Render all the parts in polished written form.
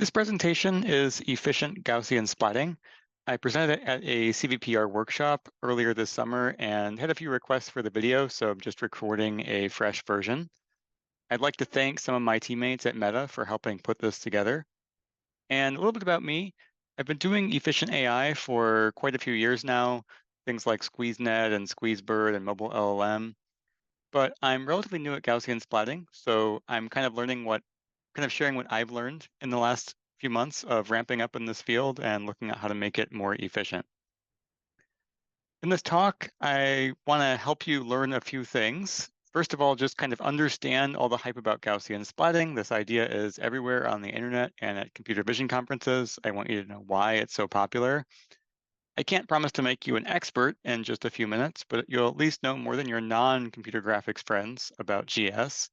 This presentation is efficient Gaussian splatting. I presented it at a CVPR workshop earlier this summer and had a few requests for the video, so I'm just recording a fresh version. I'd like to thank some of my teammates at Meta for helping put this together. And a little bit about me. I've been doing efficient AI for quite a few years now, things like SqueezeNet and SqueezeBird and mobile LLM, but I'm relatively new at Gaussian splatting, so I'm kind of sharing what I've learned in the last few months of ramping up in this field and looking at how to make it more efficient. In this talk, I want to help you learn a few things. First of all, just kind of understand all the hype about Gaussian splatting. This idea is everywhere on the internet and at computer vision conferences. I want you to know why it's so popular. I can't promise to make you an expert in just a few minutes, but you'll at least know more than your non-computer graphics friends about GS.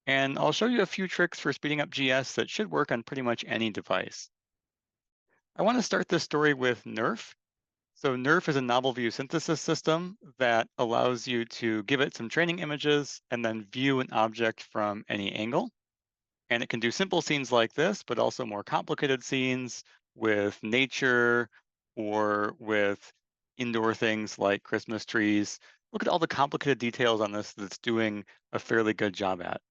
And I'll show you a few tricks for speeding up GS that should work on pretty much any device. I want to start this story with Nerf. So Nerf is a novel view synthesis system that allows you to give it some training images and then view an object from any angle. And it can do simple scenes like this, but also more complicated scenes with nature or with indoor things like Christmas trees. Look at all the complicated details on this that's doing a fairly good job at.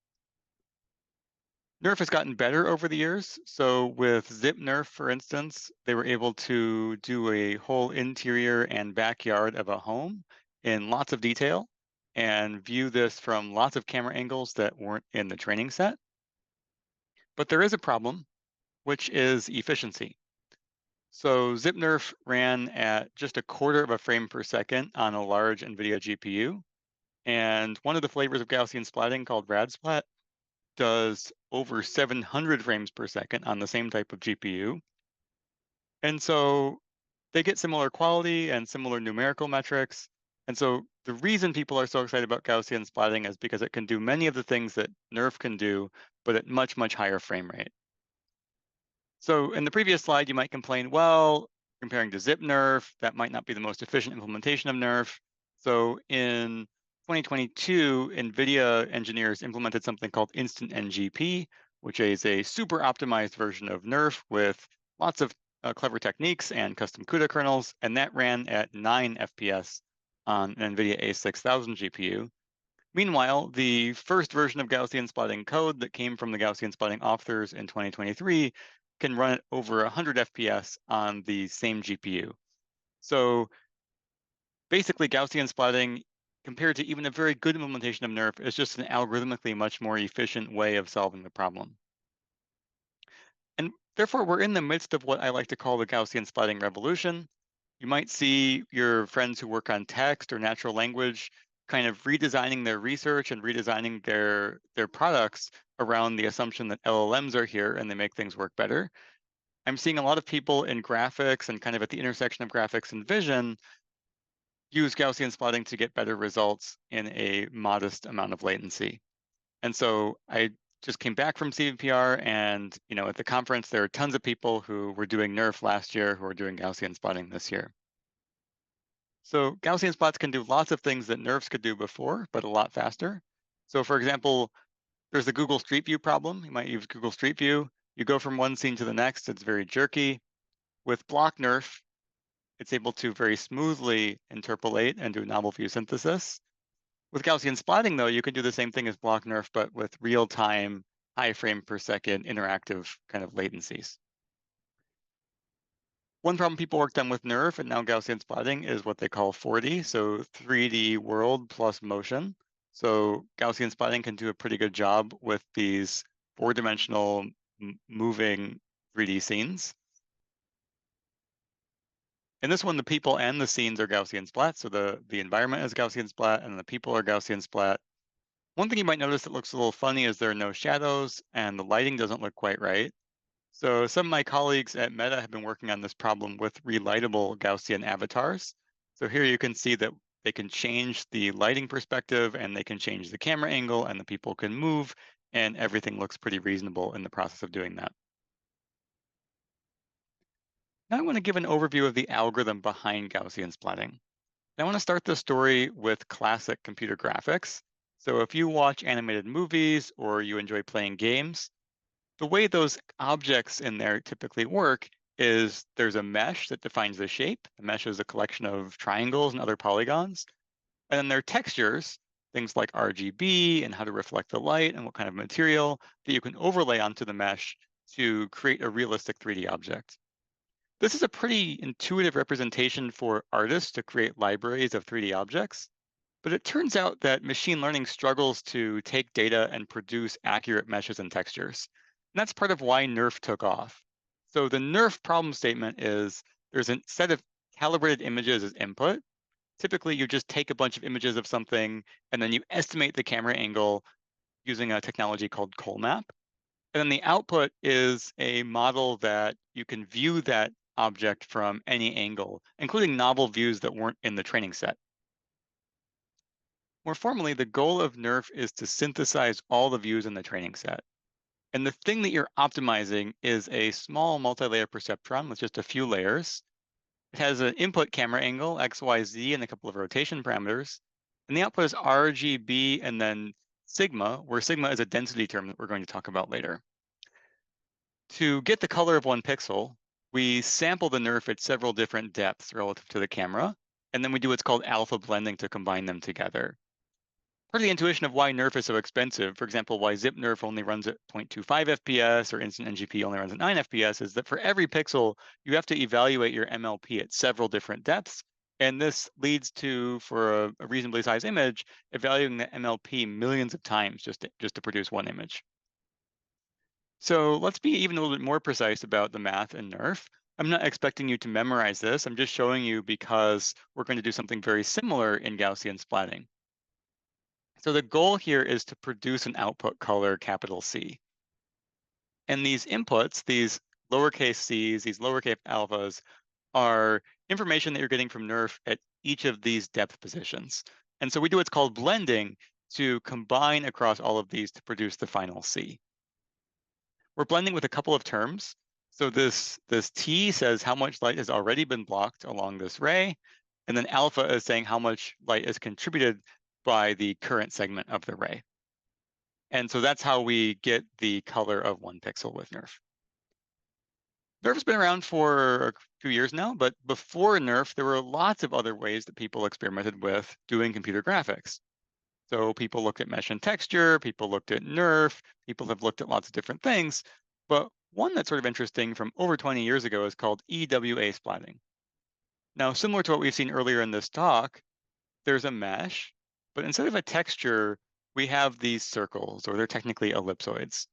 Nerf has gotten better over the years. So with Zip Nerf, for instance, they were able to do a whole interior and backyard of a home in lots of detail and view this from lots of camera angles that weren't in the training set. But there is a problem, which is efficiency. So Zip Nerf ran at just a quarter of a frame per second on a large NVIDIA GPU. And one of the flavors of Gaussian splatting called RadSplat does over 700 frames per second on the same type of GPU. And so they get similar quality and similar numerical metrics. And so the reason people are so excited about Gaussian splatting is because it can do many of the things that Nerf can do, but at much, much higher frame rate. So in the previous slide, you might complain, well, comparing to Zip Nerf, that might not be the most efficient implementation of Nerf. So in 2022, NVIDIA engineers implemented something called Instant NGP, which is a super optimized version of Nerf with lots of clever techniques and custom CUDA kernels, and that ran at 9 FPS on an NVIDIA A6000 GPU. Meanwhile, the first version of Gaussian splatting code that came from the Gaussian splatting authors in 2023 can run at over 100 FPS on the same GPU. So basically, Gaussian splatting, compared to even a very good implementation of Nerf, is just an algorithmically much more efficient way of solving the problem. And therefore, we're in the midst of what I like to call the Gaussian splatting revolution. You might see your friends who work on text or natural language kind of redesigning their research and redesigning their products around the assumption that LLMs are here and they make things work better. I'm seeing a lot of people in graphics and kind of at the intersection of graphics and vision use Gaussian splatting to get better results in a modest amount of latency. And so I just came back from CVPR, and at the conference there are tons of people who were doing Nerf last year who are doing Gaussian splatting this year. So Gaussian splats can do lots of things that Nerfs could do before, but a lot faster. So for example, there's the Google Street View problem. You might use Google Street View. You go from one scene to the next, it's very jerky. With Block Nerf, it's able to very smoothly interpolate and do novel view synthesis. With Gaussian splatting, though, you can do the same thing as Block Nerf, but with real-time, high frame per second interactive kind of latencies. One problem people worked on with Nerf and now Gaussian splatting is what they call 4D, so 3D world plus motion. So Gaussian splatting can do a pretty good job with these four-dimensional moving 3D scenes. In this one, the people and the scenes are Gaussian splat, so the environment is Gaussian splat and the people are Gaussian splat. One thing you might notice that looks a little funny is there are no shadows and the lighting doesn't look quite right. So some of my colleagues at Meta have been working on this problem with relightable Gaussian avatars. So here you can see that they can change the lighting perspective and they can change the camera angle and the people can move and everything looks pretty reasonable in the process of doing that. Now I want to give an overview of the algorithm behind Gaussian splatting. I want to start the story with classic computer graphics. So if you watch animated movies or you enjoy playing games, The way those objects in there typically work is there's a mesh that defines the shape. The mesh is a collection of triangles and other polygons. And then there are textures, things like RGB and how to reflect the light and what kind of material that you can overlay onto the mesh to create a realistic 3D object. This is a pretty intuitive representation for artists to create libraries of 3D objects, but it turns out that machine learning struggles to take data and produce accurate meshes and textures. And that's part of why Nerf took off. So the Nerf problem statement is there's a set of calibrated images as input. Typically, you just take a bunch of images of something and then you estimate the camera angle using a technology called Colmap. And then the output is a model that you can view that object from any angle, including novel views that weren't in the training set. More formally, the goal of Nerf is to synthesize all the views in the training set. And the thing that you're optimizing is a small multi-layer perceptron with just a few layers. It has an input camera angle, X, Y, Z, and a couple of rotation parameters. And the output is RGB and then sigma, where sigma is a density term that we're going to talk about later. To get the color of one pixel, we sample the Nerf at several different depths relative to the camera, and then we do what's called alpha blending to combine them together. Part of the intuition of why Nerf is so expensive, for example, why Zip Nerf only runs at 0.25 FPS or Instant NGP only runs at 9 FPS, is that for every pixel, you have to evaluate your MLP at several different depths. And this leads to, for a reasonably sized image, evaluating the MLP millions of times just to produce one image. So let's be even a little bit more precise about the math in Nerf. I'm not expecting you to memorize this. I'm just showing you because we're going to do something very similar in Gaussian splatting. So the goal here is to produce an output color, capital C. And these inputs, these lowercase c's, these lowercase alphas, are information that you're getting from Nerf at each of these depth positions. And so we do what's called blending to combine across all of these to produce the final C. We're blending with a couple of terms. So this T says how much light has already been blocked along this ray, and then alpha is saying how much light is contributed by the current segment of the ray. And so that's how we get the color of one pixel with Nerf. Nerf's been around for a few years now, but before Nerf, there were lots of other ways that people experimented with doing computer graphics. So people looked at mesh and texture, people looked at Nerf, people have looked at lots of different things. But one that's sort of interesting from over 20 years ago is called EWA splatting. Now, similar to what we've seen earlier in this talk, there's a mesh, but instead of a texture, we have these circles, or they're technically ellipsoids.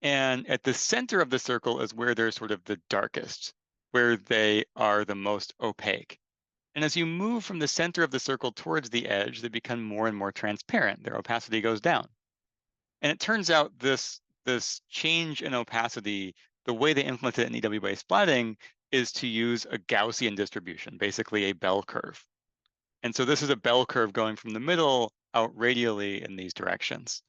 And at the center of the circle is where they're sort of the darkest, where they are the most opaque. And as you move from the center of the circle towards the edge, they become more and more transparent. Their opacity goes down. And it turns out this change in opacity, the way they implemented it in EWA splatting is to use a Gaussian distribution, basically a bell curve. And so this is a bell curve going from the middle out radially in these directions.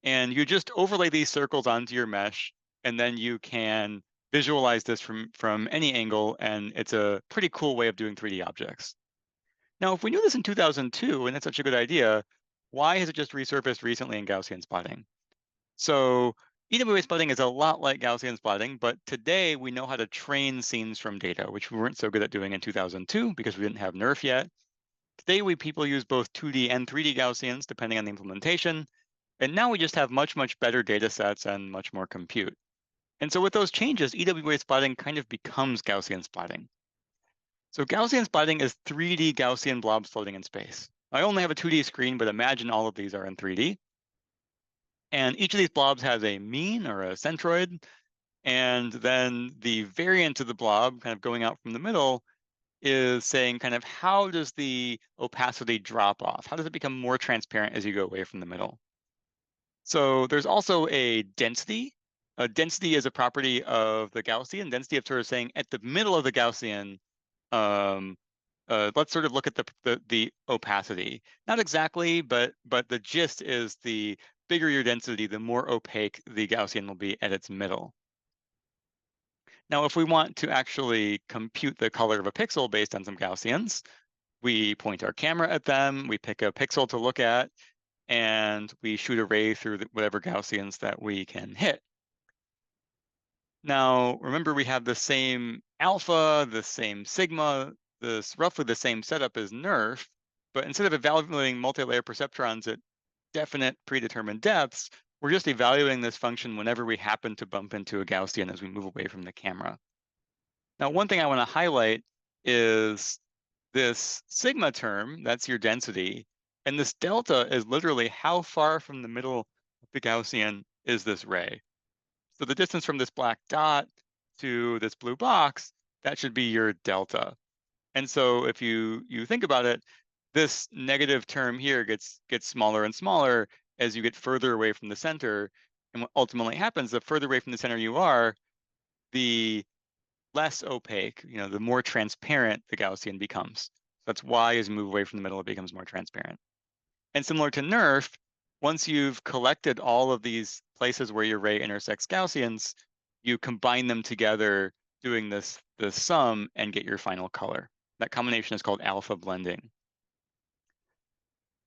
And you just overlay these circles onto your mesh, and then you can visualize this from any angle, and it's a pretty cool way of doing 3D objects. Now, if we knew this in 2002, and that's such a good idea, why has it just resurfaced recently in Gaussian splatting? So EWA splatting is a lot like Gaussian splatting, but today we know how to train scenes from data, which we weren't so good at doing in 2002 because we didn't have Nerf yet. Today, people use both 2D and 3D Gaussians, depending on the implementation. And now we just have much, much better data sets and much more compute. And so with those changes, EWA splatting kind of becomes Gaussian splatting. So Gaussian splatting is 3D Gaussian blobs floating in space. I only have a 2D screen, but imagine all of these are in 3D. And each of these blobs has a mean or a centroid. And then the variant of the blob kind of going out from the middle is saying kind of how does the opacity drop off? How does it become more transparent as you go away from the middle? So there's also a density. A density is a property of the Gaussian. Density of sort of saying at the middle of the Gaussian, let's sort of look at the opacity. Not exactly, but the gist is the bigger your density, the more opaque the Gaussian will be at its middle. Now, if we want to actually compute the color of a pixel based on some Gaussians, we point our camera at them, we pick a pixel to look at, and we shoot a ray through whatever Gaussians that we can hit. Now, remember we have the same alpha, the same sigma, this roughly the same setup as Nerf, but instead of evaluating multi-layer perceptrons at definite predetermined depths, we're just evaluating this function whenever we happen to bump into a Gaussian as we move away from the camera. Now, one thing I want to highlight is this sigma term, that's your density, and this delta is literally how far from the middle of the Gaussian is this ray. So the distance from this black dot to this blue box, that should be your delta. And so if you think about it, this negative term here gets smaller and smaller as you get further away from the center. And what ultimately happens, the further away from the center you are, the less opaque, the more transparent the Gaussian becomes. That's why as you move away from the middle, it becomes more transparent. And similar to Nerf, once you've collected all of these places where your ray intersects Gaussians, you combine them together doing this sum and get your final color. That combination is called alpha blending.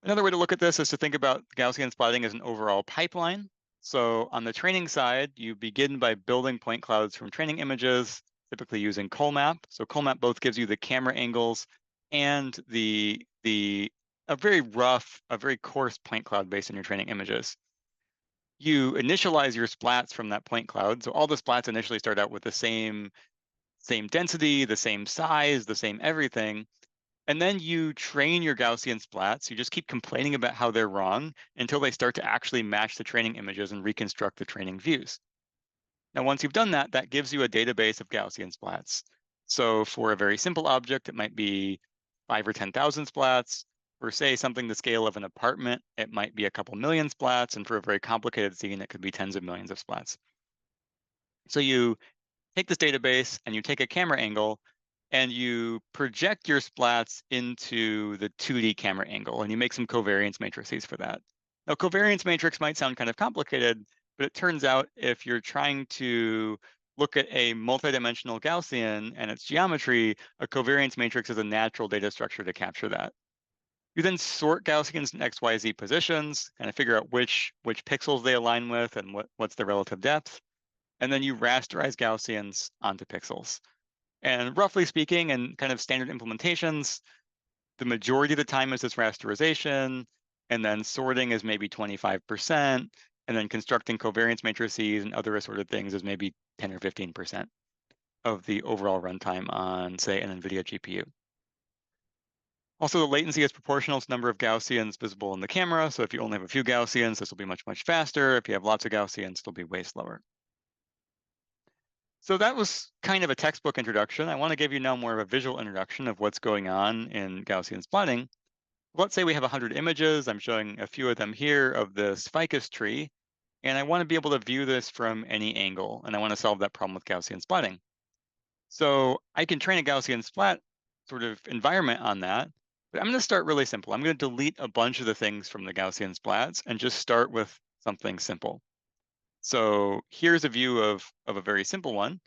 Another way to look at this is to think about Gaussian splatting as an overall pipeline. So on the training side, you begin by building point clouds from training images, typically using Colmap. So Colmap both gives you the camera angles and a very rough, a very coarse point cloud based on your training images. You initialize your splats from that point cloud. So all the splats initially start out with the same density, the same size, the same everything. And then you train your Gaussian splats. You just keep complaining about how they're wrong until they start to actually match the training images and reconstruct the training views. Now, once you've done that, that gives you a database of Gaussian splats. So for a very simple object, it might be 5 or 10,000 splats. For say something the scale of an apartment, it might be a couple million splats. And for a very complicated scene, it could be tens of millions of splats. So you take this database and you take a camera angle and you project your splats into the 2D camera angle, and you make some covariance matrices for that. Now, covariance matrix might sound kind of complicated, but it turns out if you're trying to look at a multidimensional Gaussian and its geometry, a covariance matrix is a natural data structure to capture that. You then sort Gaussians in XYZ positions, kind of figure out which pixels they align with and what's the relative depth, and then you rasterize Gaussians onto pixels. And roughly speaking, in kind of standard implementations, the majority of the time is this rasterization, and then sorting is maybe 25%, and then constructing covariance matrices and other assorted things is maybe 10 or 15% of the overall runtime on, say, an NVIDIA GPU. Also, the latency is proportional to the number of Gaussians visible in the camera. So if you only have a few Gaussians, this will be much, much faster. If you have lots of Gaussians, it'll be way slower. So that was kind of a textbook introduction. I want to give you now more of a visual introduction of what's going on in Gaussian splatting. Let's say we have 100 images. I'm showing a few of them here of this ficus tree, and I want to be able to view this from any angle, and I want to solve that problem with Gaussian splatting. So I can train a Gaussian splat sort of environment on that, but I'm going to start really simple. I'm going to delete a bunch of the things from the Gaussian splats and just start with something simple. So here's a view of a very simple one.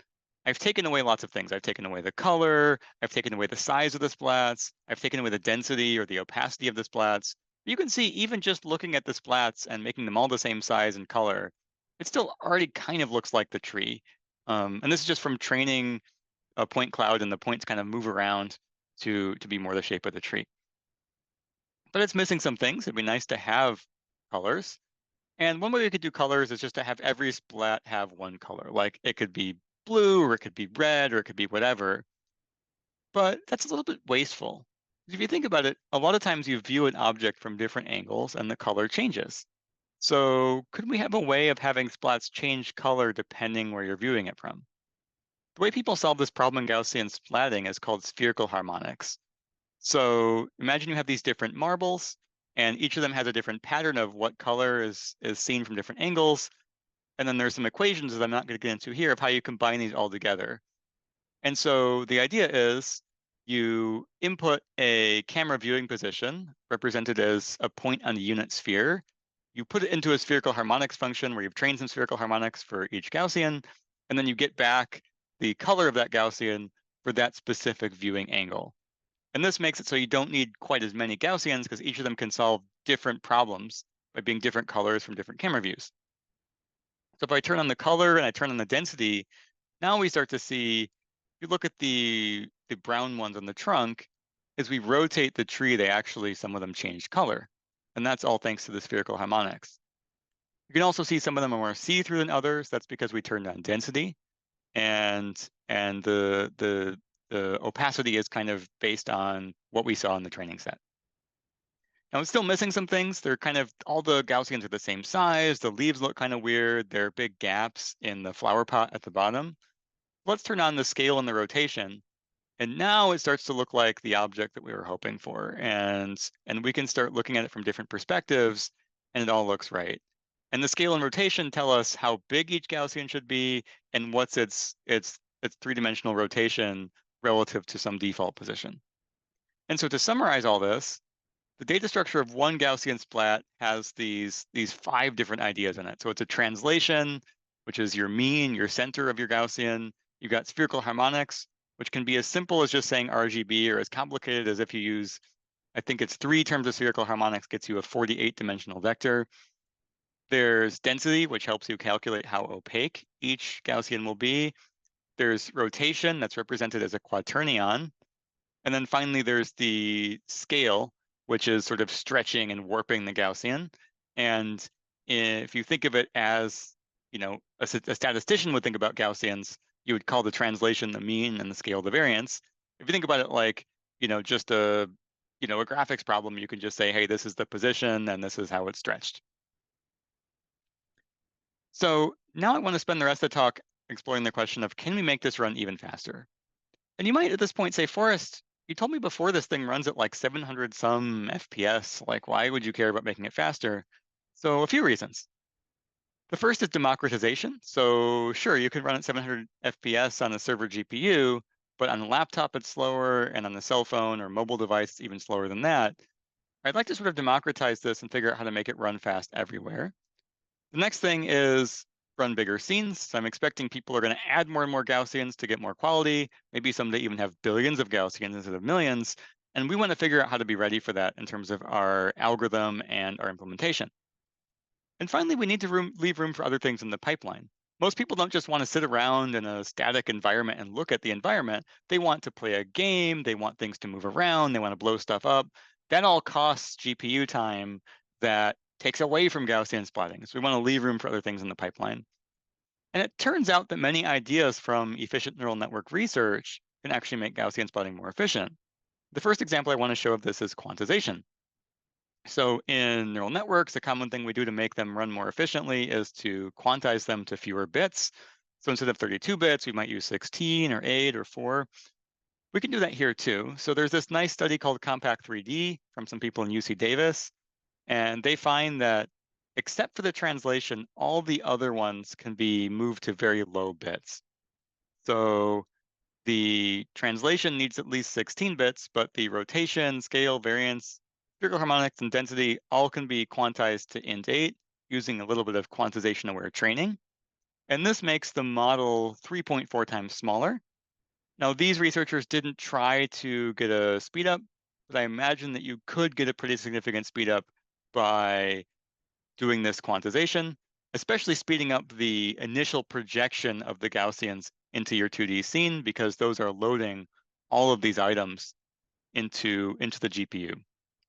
I've taken away lots of things. I've taken away the color, I've taken away the size of the splats, I've taken away the density or the opacity of the splats. You can see even just looking at the splats and making them all the same size and color, it still already kind of looks like the tree. And this is just from training a point cloud and the points kind of move around to be more the shape of the tree. But it's missing some things. It'd be nice to have colors. And one way we could do colors is just to have every splat have one color. Like it could be blue, or it could be red, or it could be whatever. But that's a little bit wasteful. If you think about it, a lot of times you view an object from different angles and the color changes. So could we have a way of having splats change color depending where you're viewing it from? The way people solve this problem in Gaussian splatting is called spherical harmonics. So imagine you have these different marbles, and each of them has a different pattern of what color is seen from different angles. And then there's some equations that I'm not going to get into here of how you combine these all together. And so the idea is you input a camera viewing position represented as a point on the unit sphere. You put it into a spherical harmonics function where you've trained some spherical harmonics for each Gaussian, and then you get back the color of that Gaussian for that specific viewing angle. And this makes it so you don't need quite as many Gaussians because each of them can solve different problems by being different colors from different camera views. So if I turn on the color and I turn on the density, Now we start to see, if you look at the brown ones on the trunk, as we rotate the tree, they actually, some of them change color. And that's all thanks to the spherical harmonics. You can also see some of them are more see-through than others. That's because we turned on density, and the opacity is kind of based on what we saw in the training set. Now it's still missing some things. They're kind of, all the Gaussians are the same size. The leaves look kind of weird. There are big gaps in the flower pot at the bottom. Let's turn on the scale and the rotation. And now it starts to look like the object that we were hoping for. And we can start looking at it from different perspectives, and it all looks right. And the scale and rotation tell us how big each Gaussian should be and what's its three-dimensional rotation relative to some default position. And so to summarize all this, the data structure of one Gaussian splat has these 5 different ideas in it. So it's a translation, which is your mean, your center of your Gaussian. You've got spherical harmonics, which can be as simple as just saying RGB, or as complicated as if you use, I think it's 3 terms of spherical harmonics gets you a 48-dimensional vector. There's density, which helps you calculate how opaque each Gaussian will be. There's rotation, that's represented as a quaternion. And then finally, there's the scale, which is sort of stretching and warping the Gaussian. And if you think of it as, a statistician would think about Gaussians, you would call the translation the mean and the scale the variance. If you think about it like, just a graphics problem, you can just say, hey, this is the position and this is how it's stretched. So now I want to spend the rest of the talk exploring the question of, can we make this run even faster? And you might at this point say, Forrest, you told me before this thing runs at like 700 some FPS. Like, why would you care about making it faster? So a few reasons. The first is democratization. So sure, you could run at 700 FPS on a server GPU, but on a laptop it's slower, and on the cell phone or mobile device it's even slower than that. I'd like to sort of democratize this and figure out how to make it run fast everywhere. The next thing is run bigger scenes. So I'm expecting people are going to add more and more Gaussians to get more quality. Maybe someday even have billions of Gaussians instead of millions. And we want to figure out how to be ready for that in terms of our algorithm and our implementation. And finally, we need to leave room for other things in the pipeline. Most people don't just want to sit around in a static environment and look at the environment. They want to play a game. They want things to move around. They want to blow stuff up. That all costs GPU time that takes away from Gaussian splatting. So we want to leave room for other things in the pipeline. And it turns out that many ideas from efficient neural network research can actually make Gaussian splatting more efficient. The first example I want to show of this is quantization. So in neural networks, a common thing we do to make them run more efficiently is to quantize them to fewer bits. So instead of 32 bits, we might use 16 or 8 or 4. We can do that here too. So there's this nice study called Compact 3D from some people in UC Davis, and they find that except for the translation, all the other ones can be moved to very low bits. So the translation needs at least 16 bits, but the rotation, scale, variance, spherical harmonics, and density all can be quantized to int8 using a little bit of quantization-aware training. And this makes the model 3.4 times smaller. Now, these researchers didn't try to get a speed up, but I imagine that you could get a pretty significant speed up by doing this quantization, especially speeding up the initial projection of the Gaussians into your 2D scene, because those are loading all of these items into the GPU,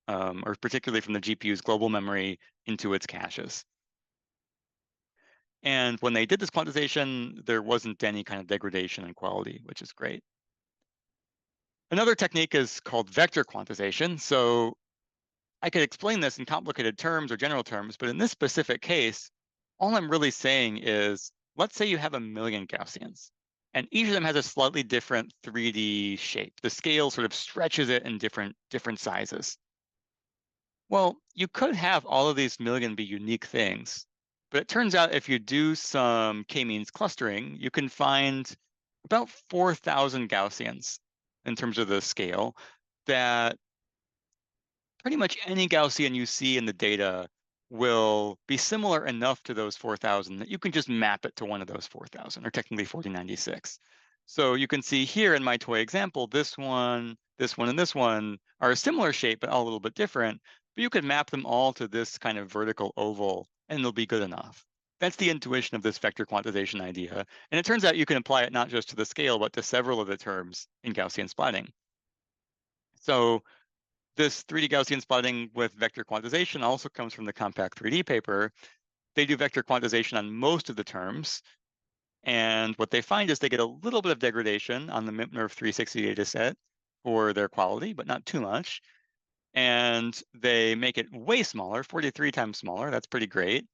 or particularly from the GPU's global memory into its caches. And when they did this quantization, there wasn't any kind of degradation in quality, which is great. Another technique is called vector quantization. So I could explain this in complicated terms or general terms, but in this specific case, all I'm really saying is, let's say you have a million Gaussians, and each of them has a slightly different 3D shape. The scale sort of stretches it in different sizes. Well, you could have all of these million be unique things, but it turns out if you do some k-means clustering, you can find about 4,000 Gaussians in terms of the scale that pretty much any Gaussian you see in the data will be similar enough to those 4,000 that you can just map it to one of those 4,000, or technically 4096. So you can see here in my toy example, this one, and this one are a similar shape, but all a little bit different. But you could map them all to this kind of vertical oval, and it'll be good enough. That's the intuition of this vector quantization idea. And it turns out you can apply it not just to the scale, but to several of the terms in Gaussian splatting. So this 3D Gaussian splatting with vector quantization also comes from the Compact 3D paper. They do vector quantization on most of the terms. And what they find is they get a little bit of degradation on the MIP-NERF 360 data set for their quality, but not too much. And they make it way smaller, 43 times smaller. That's pretty great.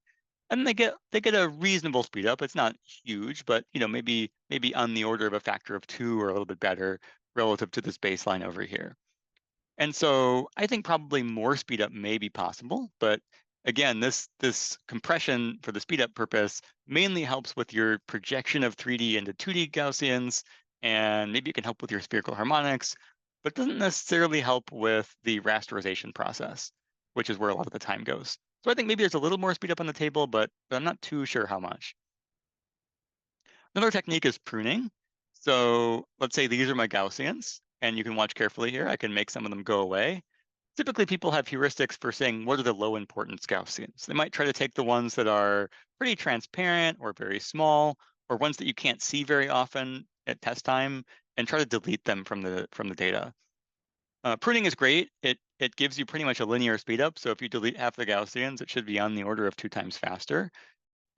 And they get a reasonable speed up. It's not huge, but maybe on the order of a factor of 2 or a little bit better relative to this baseline over here. And so I think probably more speed up may be possible, but again, this compression for the speed up purpose mainly helps with your projection of 3D into 2D Gaussians, and maybe it can help with your spherical harmonics, but doesn't necessarily help with the rasterization process, which is where a lot of the time goes. So I think maybe there's a little more speed up on the table, but I'm not too sure how much. Another technique is pruning. So let's say these are my Gaussians, and you can watch carefully here. I can make some of them go away. Typically, people have heuristics for saying what are the low importance Gaussians. They might try to take the ones that are pretty transparent or very small, or ones that you can't see very often at test time, and try to delete them from the data. Pruning is great. It gives you pretty much a linear speed up. So if you delete half the Gaussians, it should be on the order of 2 times faster.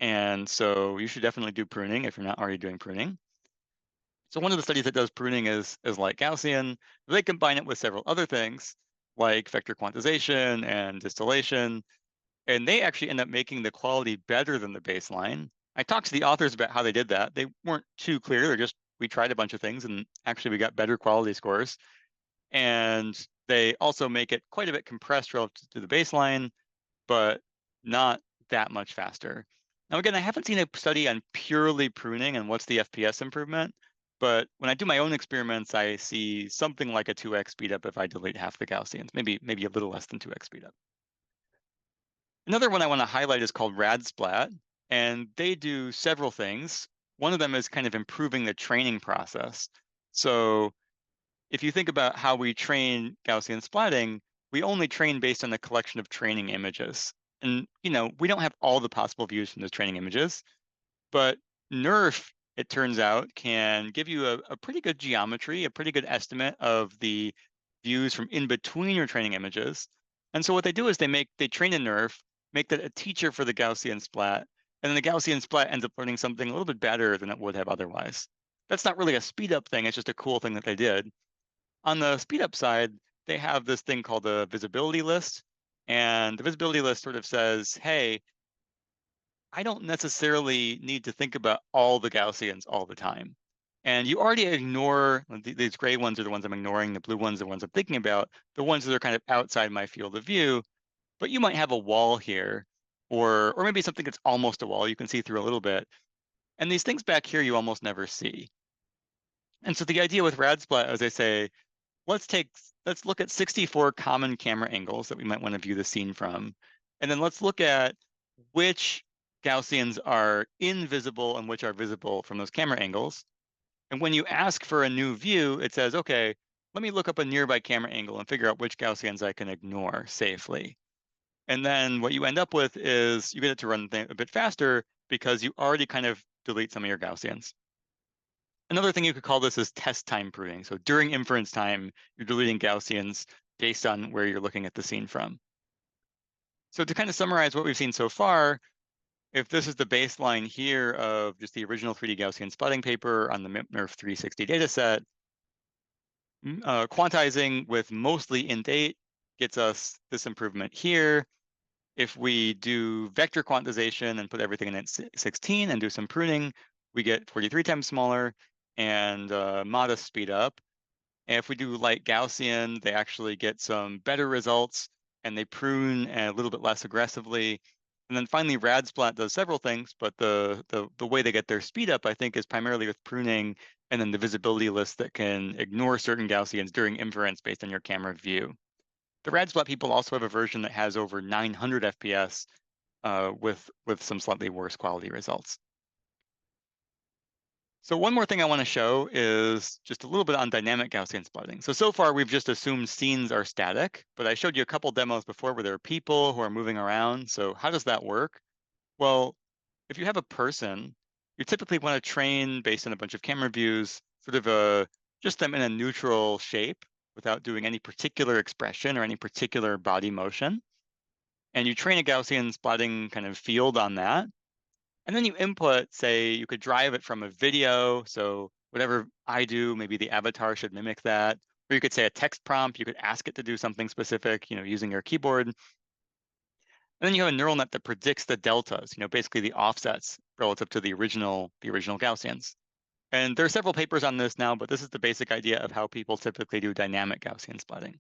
And so you should definitely do pruning if you're not already doing pruning. So one of the studies that does pruning is like Gaussian. They combine it with several other things like vector quantization and distillation, and they actually end up making the quality better than the baseline. I talked to the authors about how they did that. They weren't too clear. They're just, we tried a bunch of things and actually we got better quality scores. And they also make it quite a bit compressed relative to the baseline, but not that much faster. Now, again, I haven't seen a study on purely pruning and what's the FPS improvement, but when I do my own experiments, I see something like a 2x speedup if I delete half the Gaussians, maybe a little less than 2x speedup. Another one I want to highlight is called RadSplat, and they do several things. One of them is kind of improving the training process. So if you think about how we train Gaussian splatting, we only train based on the collection of training images. And, we don't have all the possible views from those training images, but Nerf, it turns out, can give you a pretty good geometry, a pretty good estimate of the views from in between your training images. And so what they do is they train a Nerf, make that a teacher for the Gaussian splat, and then the Gaussian splat ends up learning something a little bit better than it would have otherwise. That's not really a speed up thing, it's just a cool thing that they did. On the speed up side, they have this thing called the visibility list. And the visibility list sort of says, hey, I don't necessarily need to think about all the Gaussians all the time. And you already ignore these gray ones are the ones I'm ignoring, the blue ones are the ones I'm thinking about, the ones that are kind of outside my field of view. But you might have a wall here, or maybe something that's almost a wall you can see through a little bit. And these things back here you almost never see. And so the idea with RadSplat, as I say, let's look at 64 common camera angles that we might want to view the scene from. And then let's look at which Gaussians are invisible and which are visible from those camera angles. And when you ask for a new view, it says, okay, let me look up a nearby camera angle and figure out which Gaussians I can ignore safely. And then what you end up with is you get it to run a bit faster because you already kind of delete some of your Gaussians. Another thing you could call this is test time pruning. So during inference time, you're deleting Gaussians based on where you're looking at the scene from. So to kind of summarize what we've seen so far, if this is the baseline here of just the original 3D Gaussian splatting paper on the MIP-NERF 360 dataset, quantizing with mostly int8 gets us this improvement here. If we do vector quantization and put everything in int16 and do some pruning, we get 43 times smaller and modest speed up. And if we do light Gaussian, they actually get some better results and they prune a little bit less aggressively. And then finally, RadSplat does several things, but the way they get their speed up, I think, is primarily with pruning and then the visibility list that can ignore certain Gaussians during inference based on your camera view. The RadSplat people also have a version that has over 900 FPS with some slightly worse quality results. So one more thing I want to show is just a little bit on dynamic Gaussian splatting. So far we've just assumed scenes are static, but I showed you a couple demos before where there are people who are moving around. So how does that work? Well, if you have a person, you typically want to train based on a bunch of camera views, sort of just them in a neutral shape without doing any particular expression or any particular body motion. And you train a Gaussian splatting kind of field on that. And then you input, say, you could drive it from a video. So whatever I do, maybe the avatar should mimic that. Or you could say a text prompt. You could ask it to do something specific, using your keyboard. And then you have a neural net that predicts the deltas, basically the offsets relative to the original Gaussians. And there are several papers on this now, but this is the basic idea of how people typically do dynamic Gaussian splatting.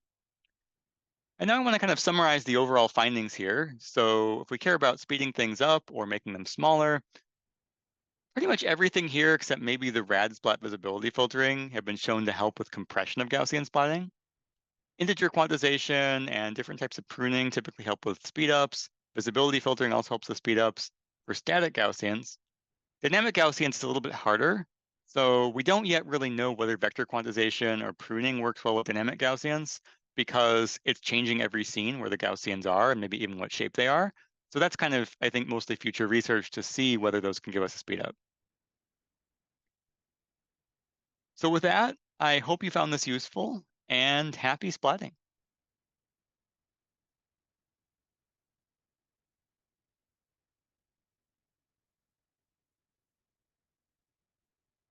And now I want to kind of summarize the overall findings here. So if we care about speeding things up or making them smaller, pretty much everything here except maybe the rad splat visibility filtering have been shown to help with compression of Gaussian splatting. Integer quantization and different types of pruning typically help with speedups. Visibility filtering also helps with speedups. For static Gaussians, dynamic Gaussians is a little bit harder. So we don't yet really know whether vector quantization or pruning works well with dynamic Gaussians because it's changing every scene where the Gaussians are and maybe even what shape they are. So that's kind of, I think, mostly future research to see whether those can give us a speed up. So with that, I hope you found this useful and happy splatting.